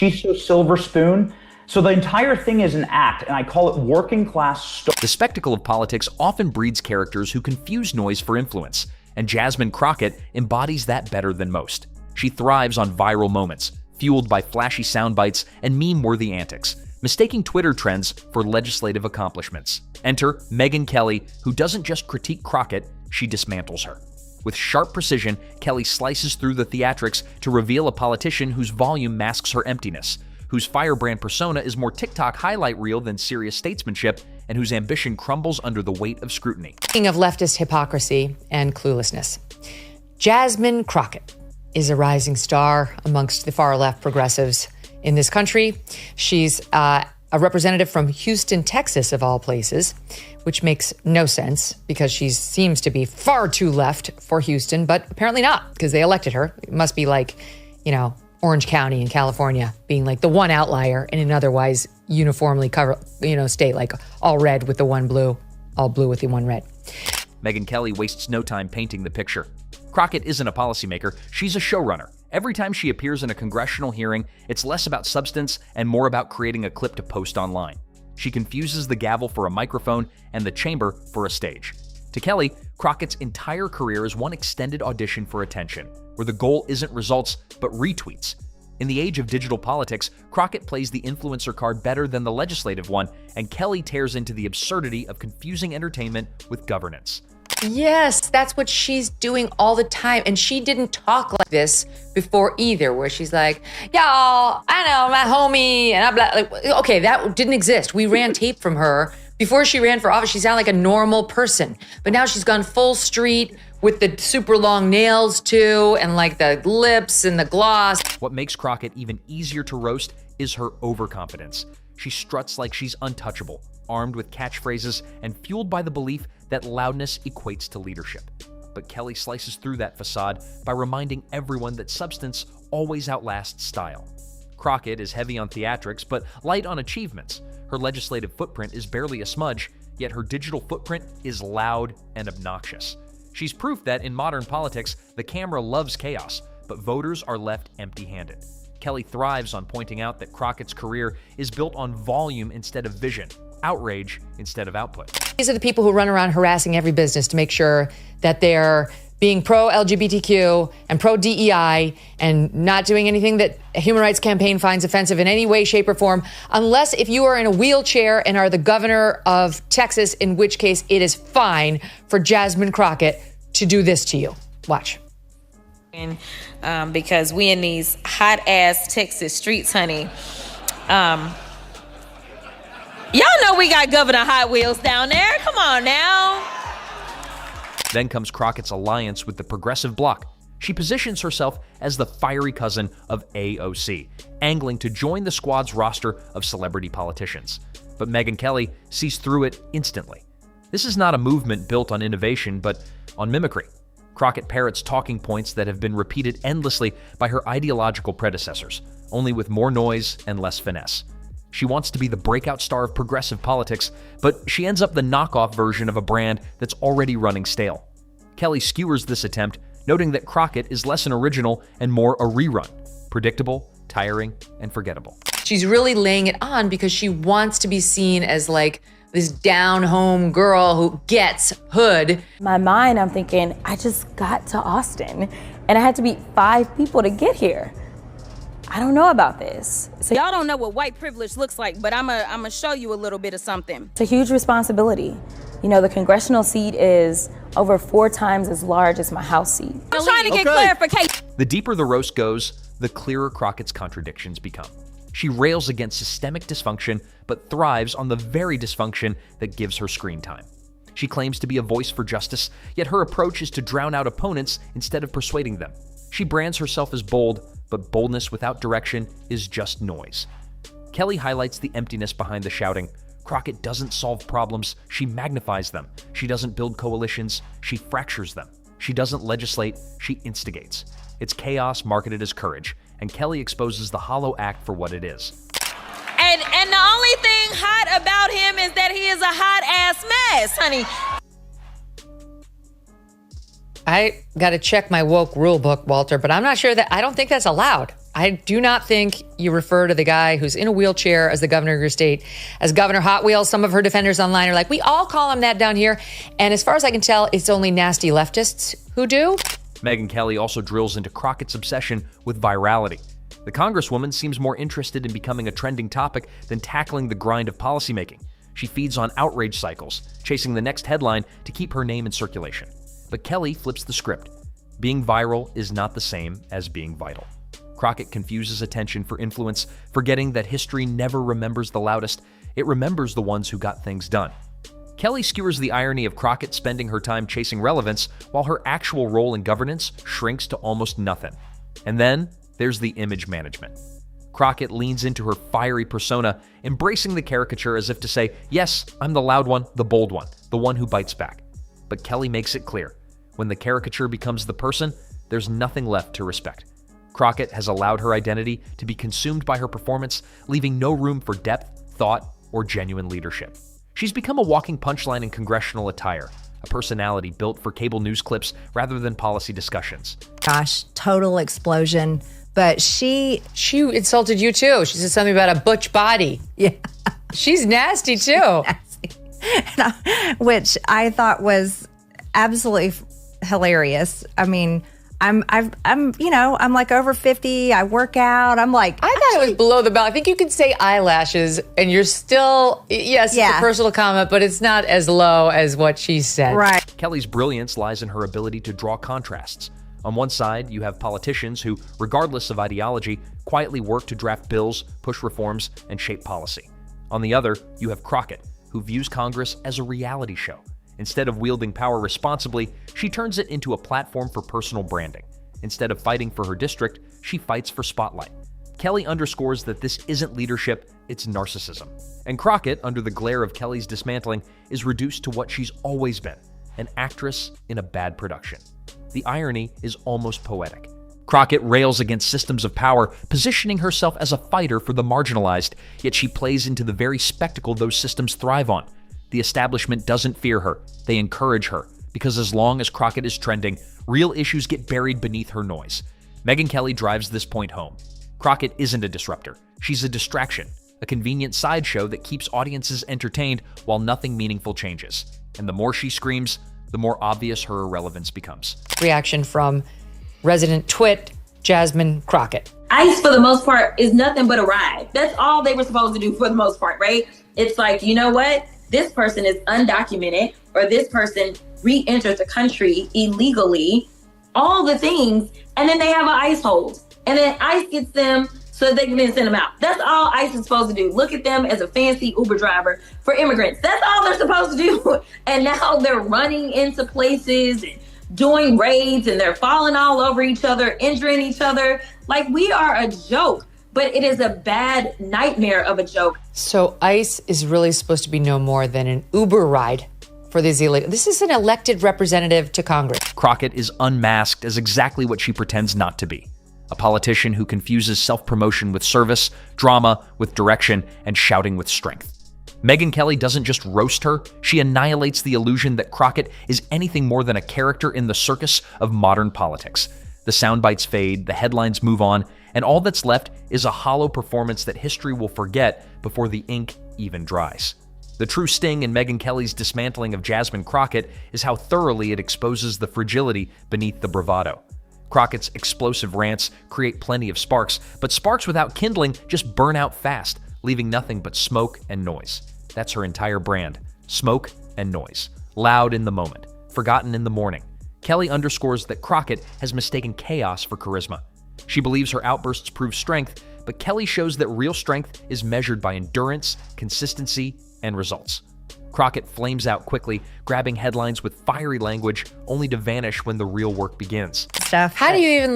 She's so silver spoon. So the entire thing is an act, and I call it working class. The spectacle of politics often breeds characters who confuse noise for influence, and Jasmine Crockett embodies that better than most. She thrives on viral moments, fueled by flashy sound bites and meme-worthy antics, mistaking Twitter trends for legislative accomplishments. Enter Megyn Kelly, who doesn't just critique Crockett, she dismantles her. With sharp precision, Kelly slices through the theatrics to reveal a politician whose volume masks her emptiness, whose firebrand persona is more TikTok highlight reel than serious statesmanship, and whose ambition crumbles under the weight of scrutiny. Speaking of leftist hypocrisy and cluelessness, Jasmine Crockett is a rising star amongst the far-left progressives in this country. She's a representative from Houston, Texas, of all places, which makes no sense because she seems to be far too left for Houston, but apparently not, because they elected her. It must be like, Orange County in California being like the one outlier in an otherwise uniformly state, like all red with the one blue, all blue with the one red. Megyn Kelly wastes no time painting the picture. Crockett isn't a policymaker, she's a showrunner. Every time she appears in a congressional hearing, it's less about substance and more about creating a clip to post online. She confuses the gavel for a microphone and the chamber for a stage. To Kelly, Crockett's entire career is one extended audition for attention, where the goal isn't results, but retweets. In the age of digital politics, Crockett plays the influencer card better than the legislative one, and Kelly tears into the absurdity of confusing entertainment with governance. Yes, that's what she's doing all the time. And she didn't talk like this before either, where she's like, y'all, I know, my homie, and I'm like, okay, that didn't exist. We ran tape from her. Before she ran for office, she sounded like a normal person. But now she's gone full street with the super long nails too, and like the lips and the gloss. What makes Crockett even easier to roast is her overconfidence. She struts like she's untouchable, armed with catchphrases and fueled by the belief that loudness equates to leadership. But Kelly slices through that facade by reminding everyone that substance always outlasts style. Crockett is heavy on theatrics, but light on achievements. Her legislative footprint is barely a smudge, yet her digital footprint is loud and obnoxious. She's proof that in modern politics, the camera loves chaos, but voters are left empty-handed. Kelly thrives on pointing out that Crockett's career is built on volume instead of vision, outrage instead of output. These are the people who run around harassing every business to make sure that they're being pro-LGBTQ and pro-DEI and not doing anything that a human rights campaign finds offensive in any way, shape, or form, unless if you are in a wheelchair and are the governor of Texas, in which case it is fine for Jasmine Crockett to do this to you. Watch. Because we in these hot-ass Texas streets, honey. Y'all know we got Governor Hot Wheels down there. Come on now. Then comes Crockett's alliance with the Progressive Bloc. She positions herself as the fiery cousin of AOC, angling to join the squad's roster of celebrity politicians. But Megyn Kelly sees through it instantly. This is not a movement built on innovation, but on mimicry. Crockett parrots talking points that have been repeated endlessly by her ideological predecessors, only with more noise and less finesse. She wants to be the breakout star of progressive politics, but she ends up the knockoff version of a brand that's already running stale. Kelly skewers this attempt, noting that Crockett is less an original and more a rerun, predictable, tiring, and forgettable. She's really laying it on because she wants to be seen as like this down-home girl who gets hood. In my mind, I'm thinking, I just got to Austin and I had to meet 5 people to get here. I don't know about this. So y'all don't know what white privilege looks like, but I'm gonna show you a little bit of something. It's a huge responsibility. You know, the congressional seat is over 4 times as large as my House seat. I'm trying to get clarification. The deeper the roast goes, the clearer Crockett's contradictions become. She rails against systemic dysfunction, but thrives on the very dysfunction that gives her screen time. She claims to be a voice for justice, yet her approach is to drown out opponents instead of persuading them. She brands herself as bold, but boldness without direction is just noise. Kelly highlights the emptiness behind the shouting. Crockett doesn't solve problems, she magnifies them. She doesn't build coalitions, she fractures them. She doesn't legislate, she instigates. It's chaos marketed as courage, and Kelly exposes the hollow act for what it is. And the only thing hot about him is that he is a hot-ass mess, honey. I got to check my woke rule book, Walter, but I'm not sure that, I don't think that's allowed. I do not think you refer to the guy who's in a wheelchair as the governor of your state as Governor Hot Wheels. Some of her defenders online are like, we all call him that down here. And as far as I can tell, it's only nasty leftists who do. Megyn Kelly also drills into Crockett's obsession with virality. The Congresswoman seems more interested in becoming a trending topic than tackling the grind of policymaking. She feeds on outrage cycles, chasing the next headline to keep her name in circulation. But Kelly flips the script. Being viral is not the same as being vital. Crockett confuses attention for influence, forgetting that history never remembers the loudest, it remembers the ones who got things done. Kelly skewers the irony of Crockett spending her time chasing relevance while her actual role in governance shrinks to almost nothing. And then there's the image management. Crockett leans into her fiery persona, embracing the caricature as if to say, yes, I'm the loud one, the bold one, the one who bites back. But Kelly makes it clear, when the caricature becomes the person, there's nothing left to respect. Crockett has allowed her identity to be consumed by her performance, leaving no room for depth, thought, or genuine leadership. She's become a walking punchline in congressional attire, a personality built for cable news clips rather than policy discussions. Gosh, total explosion. But she insulted you too. She said something about a butch body. Yeah. She's nasty too. Which I thought was absolutely hilarious. I mean, I'm like over 50. I work out. I'm like, I thought it was below the belt. I think you could say eyelashes, and you're still, yes, it's a personal comment, but it's not as low as what she said. Right. Kelly's brilliance lies in her ability to draw contrasts. On one side, you have politicians who, regardless of ideology, quietly work to draft bills, push reforms, and shape policy. On the other, you have Crockett, who views Congress as a reality show. Instead of wielding power responsibly, she turns it into a platform for personal branding. Instead of fighting for her district, she fights for spotlight. Kelly underscores that this isn't leadership, it's narcissism. And Crockett, under the glare of Kelly's dismantling, is reduced to what she's always been, an actress in a bad production. The irony is almost poetic. Crockett rails against systems of power, positioning herself as a fighter for the marginalized, yet she plays into the very spectacle those systems thrive on. The establishment doesn't fear her, they encourage her, because as long as Crockett is trending, real issues get buried beneath her noise. Megyn Kelly drives this point home. Crockett isn't a disruptor, she's a distraction, a convenient sideshow that keeps audiences entertained while nothing meaningful changes. And the more she screams, the more obvious her irrelevance becomes. Reaction from resident twit, Jasmine Crockett. ICE, for the most part, is nothing but a ride. That's all they were supposed to do for the most part, right? It's like, you know what? This person is undocumented, or this person re-entered the country illegally, all the things, and then they have an ICE hold. And then ICE gets them so they can then send them out. That's all ICE is supposed to do. Look at them as a fancy Uber driver for immigrants. That's all they're supposed to do. And now they're running into places and doing raids, and they're falling all over each other, injuring each other. Like, we are a joke, but it is a bad nightmare of a joke. So ICE is really supposed to be no more than an Uber ride for these illegal. This is an elected representative to Congress. Crockett is unmasked as exactly what she pretends not to be. A politician who confuses self-promotion with service, drama with direction, and shouting with strength. Megyn Kelly doesn't just roast her, she annihilates the illusion that Crockett is anything more than a character in the circus of modern politics. The sound bites fade, the headlines move on, and all that's left is a hollow performance that history will forget before the ink even dries. The true sting in Megyn Kelly's dismantling of Jasmine Crockett is how thoroughly it exposes the fragility beneath the bravado. Crockett's explosive rants create plenty of sparks, but sparks without kindling just burn out fast, leaving nothing but smoke and noise. That's her entire brand, smoke and noise. Loud in the moment, forgotten in the morning. Kelly underscores that Crockett has mistaken chaos for charisma. She believes her outbursts prove strength, but Kelly shows that real strength is measured by endurance, consistency, and results. Crockett flames out quickly, grabbing headlines with fiery language, only to vanish when the real work begins. How do you even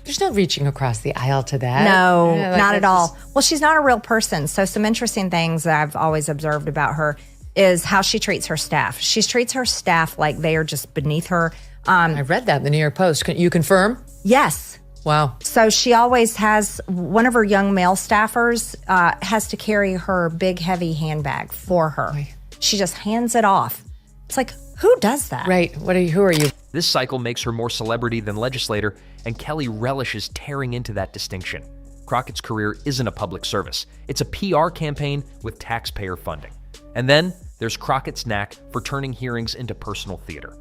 there's no reaching across the aisle to that. No, Yeah, not at all. Well, she's not a real person. So some interesting things that I've always observed about her is how she treats her staff. She treats her staff like they are just beneath her. I read that in the New York Post. Can you confirm? Yes. Wow. So she always has, one of her young male staffers has to carry her big, heavy handbag for her. Right. She just hands it off. It's like, who does that? Right. Who are you? This cycle makes her more celebrity than legislator, and Kelly relishes tearing into that distinction. Crockett's career isn't a public service. It's a PR campaign with taxpayer funding. And then there's Crockett's knack for turning hearings into personal theater.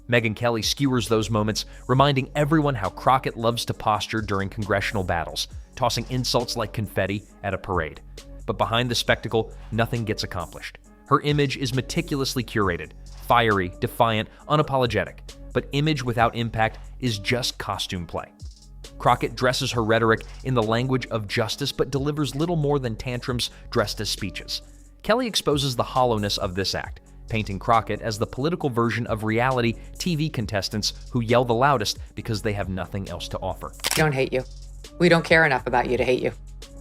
Megyn Kelly skewers those moments, reminding everyone how Crockett loves to posture during congressional battles, tossing insults like confetti at a parade. But behind the spectacle, nothing gets accomplished. Her image is meticulously curated, fiery, defiant, unapologetic. But image without impact is just costume play. Crockett dresses her rhetoric in the language of justice but delivers little more than tantrums dressed as speeches. Kelly exposes the hollowness of this act, painting Crockett as the political version of reality TV contestants who yell the loudest because they have nothing else to offer. We don't hate you. We don't care enough about you to hate you.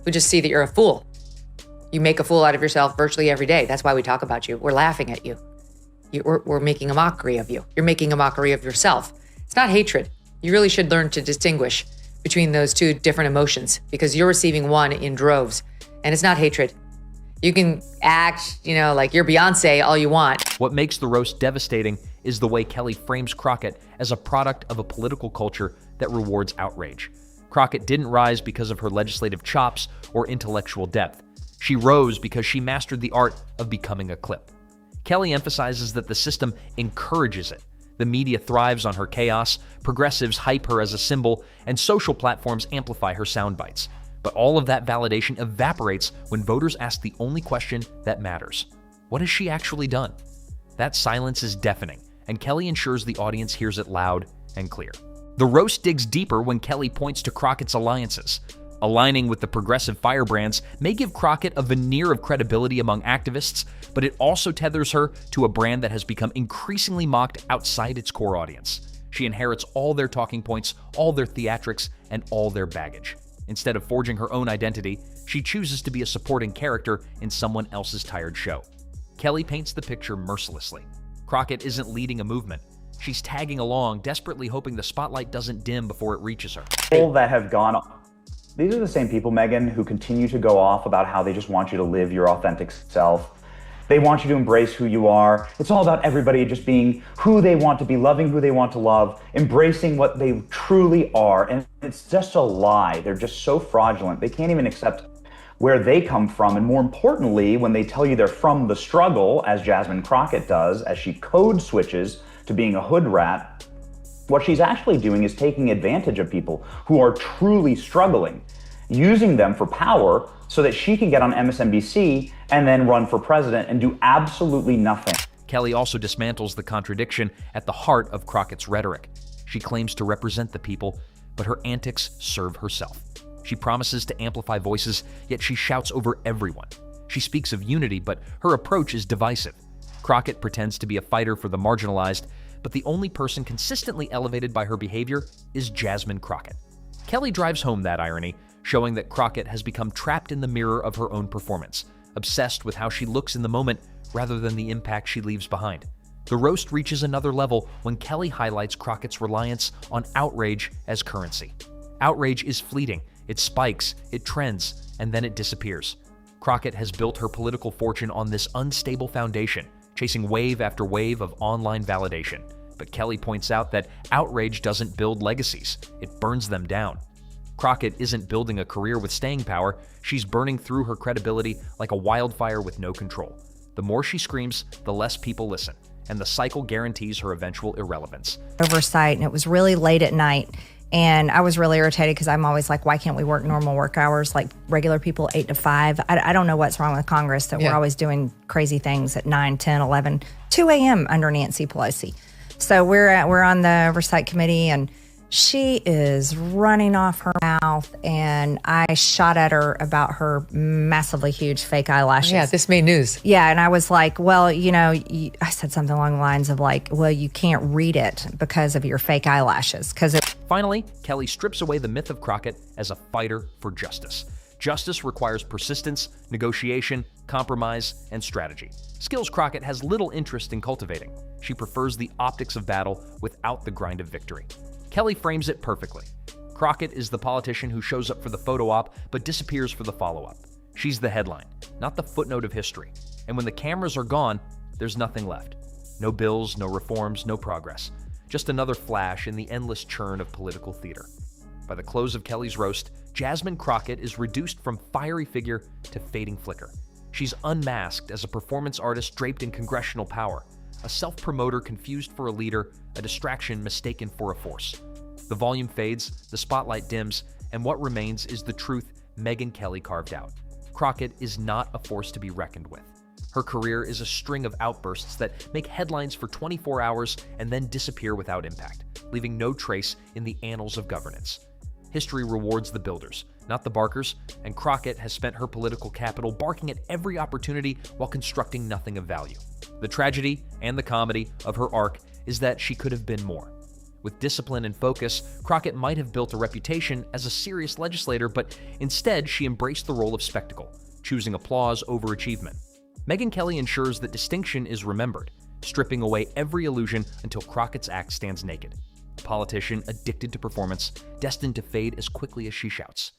We just see that you're a fool. You make a fool out of yourself virtually every day. That's why we talk about you. We're laughing at you. We're making a mockery of you. You're making a mockery of yourself. It's not hatred. You really should learn to distinguish between those two different emotions because you're receiving one in droves, and it's not hatred. You can act, like you're Beyonce all you want. What makes the roast devastating is the way Kelly frames Crockett as a product of a political culture that rewards outrage. Crockett didn't rise because of her legislative chops or intellectual depth. She rose because she mastered the art of becoming a clip. Kelly emphasizes that the system encourages it. The media thrives on her chaos, progressives hype her as a symbol, and social platforms amplify her sound bites. But all of that validation evaporates when voters ask the only question that matters. What has she actually done? That silence is deafening, and Kelly ensures the audience hears it loud and clear. The roast digs deeper when Kelly points to Crockett's alliances. Aligning with the progressive firebrands may give Crockett a veneer of credibility among activists, but it also tethers her to a brand that has become increasingly mocked outside its core audience. She inherits all their talking points, all their theatrics, and all their baggage. Instead of forging her own identity, she chooses to be a supporting character in someone else's tired show. Kelly paints the picture mercilessly. Crockett isn't leading a movement. She's tagging along, desperately hoping the spotlight doesn't dim before it reaches her. People that have gone, these are the same people, Megyn, who continue to go off about how they just want you to live your authentic self. They want you to embrace who you are. It's all about everybody just being who they want to be, loving who they want to love, embracing what they truly are. And it's just a lie. They're just so fraudulent. They can't even accept where they come from. And more importantly, when they tell you they're from the struggle, as Jasmine Crockett does, as she code switches to being a hood rat, what she's actually doing is taking advantage of people who are truly struggling, using them for power so that she can get on MSNBC and then run for president and do absolutely nothing. Kelly also dismantles the contradiction at the heart of Crockett's rhetoric. She claims to represent the people, but her antics serve herself. She promises to amplify voices, yet she shouts over everyone. She speaks of unity, but her approach is divisive. Crockett pretends to be a fighter for the marginalized, but the only person consistently elevated by her behavior is Jasmine Crockett. Kelly drives home that irony, showing that Crockett has become trapped in the mirror of her own performance, obsessed with how she looks in the moment rather than the impact she leaves behind. The roast reaches another level when Kelly highlights Crockett's reliance on outrage as currency. Outrage is fleeting, it spikes, it trends, and then it disappears. Crockett has built her political fortune on this unstable foundation, chasing wave after wave of online validation. But Kelly points out that outrage doesn't build legacies, it burns them down. Crockett isn't building a career with staying power, she's burning through her credibility like a wildfire with no control. The more she screams, the less people listen, and the cycle guarantees her eventual irrelevance. Oversight, and it was really late at night. And I was really irritated because I'm always like, why can't we work normal work hours like regular people, 8 to 5? I don't know what's wrong with Congress that we're always doing crazy things at 9, 10, 11, 2 a.m. under Nancy Pelosi. So we're on the oversight committee, and she is running off her mouth, and I shot at her about her massively huge fake eyelashes. Yeah, this made news. Yeah, and I was like, well, I said something along the lines of like, well, you can't read it because of your fake eyelashes. Finally, Kelly strips away the myth of Crockett as a fighter for justice. Justice requires persistence, negotiation, compromise, and strategy. Skills Crockett has little interest in cultivating. She prefers the optics of battle without the grind of victory. Kelly frames it perfectly. Crockett is the politician who shows up for the photo op but disappears for the follow-up. She's the headline, not the footnote of history. And when the cameras are gone, there's nothing left. No bills, no reforms, no progress. Just another flash in the endless churn of political theater. By the close of Kelly's roast, Jasmine Crockett is reduced from fiery figure to fading flicker. She's unmasked as a performance artist draped in congressional power, a self-promoter confused for a leader, a distraction mistaken for a force. The volume fades, the spotlight dims, and what remains is the truth Megyn Kelly carved out. Crockett is not a force to be reckoned with. Her career is a string of outbursts that make headlines for 24 hours and then disappear without impact, leaving no trace in the annals of governance. History rewards the builders, not the barkers, and Crockett has spent her political capital barking at every opportunity while constructing nothing of value. The tragedy and the comedy of her arc is that she could have been more. With discipline and focus, Crockett might have built a reputation as a serious legislator, but instead she embraced the role of spectacle, choosing applause over achievement. Megyn Kelly ensures that distinction is remembered, stripping away every illusion until Crockett's act stands naked. A politician addicted to performance, destined to fade as quickly as she shouts.